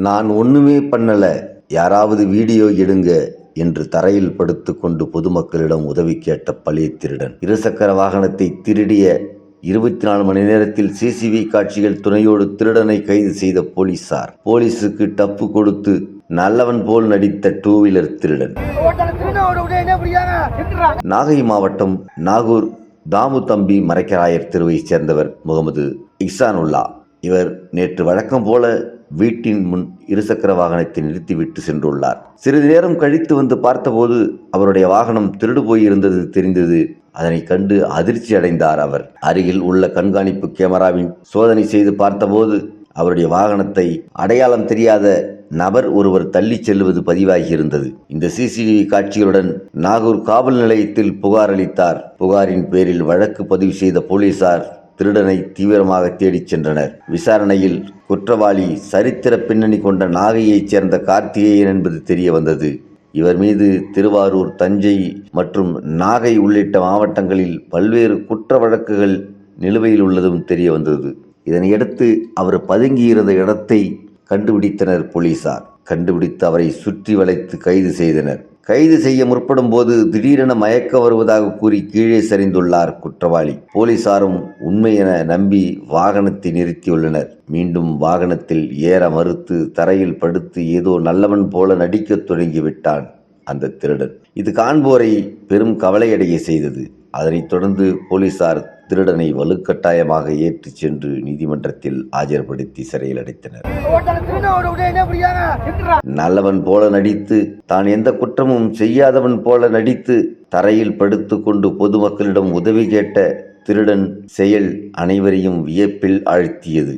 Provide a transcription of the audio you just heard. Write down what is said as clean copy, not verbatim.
நான் ஒண்ணுமே பண்ணல, யாராவது வீடியோ எடுங்க என்று தரையில் படுத்துக்கொண்டு பொதுமக்களிடம் உதவி கேட்ட பழைய திருடன். இருசக்கர வாகனத்தை திருடிய 24 மணி நேரத்தில் சிசிடிவி காட்சிகள் துணையோடு திருடனை கைது செய்த போலீசார். போலீசுக்கு டப்பு கொடுத்து நல்லவன் போல் நடித்த டூ வீலர் திருடன். நாகை மாவட்டம் நாகூர் தாமு தம்பி மரைக்கராயர் தெருவைச் சேர்ந்தவர் முகமது இஹ்சானுல்லா. இவர் நேற்று வழக்கம் போல வீட்டின் முன் இருசக்கர வாகனத்தை நிறுத்திவிட்டு சென்றுள்ளார். சிறிது நேரம் கழித்து வந்து பார்த்தபோது அவருடைய வாகனம் திருடு போயிருந்தது தெரிந்தது. அதனை கண்டு அதிர்ச்சி அடைந்தார் அவர். அருகில் உள்ள கண்காணிப்பு கேமராவின் சோதனை செய்து பார்த்தபோது அவருடைய வாகனத்தை அடையாளம் தெரியாத நபர் ஒருவர் தள்ளி செல்வது பதிவாகியிருந்தது. இந்த சிசிடிவி காட்சிகளுடன் நாகூர் காவல் நிலையத்தில் புகார் அளித்தார். புகாரின் பேரில் வழக்கு பதிவு செய்த போலீசார் திருடனை தீவிரமாக தேடிச் சென்றனர். விசாரணையில் குற்றவாளி சரித்திர பின்னணி கொண்ட நாகையைச் சேர்ந்த கார்த்திகேயன் என்பது தெரிய வந்தது. இவர் மீது திருவாரூர், தஞ்சை மற்றும் நாகை உள்ளிட்ட மாவட்டங்களில் பல்வேறு குற்ற வழக்குகள் நிலுவையில் உள்ளதும் தெரிய வந்தது. இதனையடுத்து அவர் பதுங்கியிருந்த இடத்தை கண்டுபிடித்தனர் போலீசார். கண்டுபிடித்து அவரை சுற்றி வளைத்து கைது செய்தனர். கைது செய்ய முற்படும் போது திடீரென மயக்கம் வருவதாக கூறி கீழே சரிந்துள்ளார் குற்றவாளி. போலீசாரும் உண்மை என நம்பி வாகனத்தை நிறுத்தியுள்ளனர். மீண்டும் வாகனத்தில் ஏற மறுத்து தரையில் படுத்து ஏதோ நல்லவன் போல நடிக்கத் தொடங்கிவிட்டான் அந்த திருடன். இது காண்போரை பெரும் கவலையடைய செய்தது. அதனைத் தொடர்ந்து போலீசார் திருடனை வலுக்கட்டாயமாக ஏற்றிச் சென்று நீதிமன்றத்தில் ஆஜர்படுத்தி சிறையில் அடைத்தனர். நல்லவன் போல நடித்து, தான் எந்த குற்றமும் செய்யாதவன் போல நடித்து தரையில் படுத்து கொண்டு பொதுமக்களிடம் உதவி கேட்ட திருடன் செயல் அனைவரையும் வியப்பில் ஆழ்த்தியது.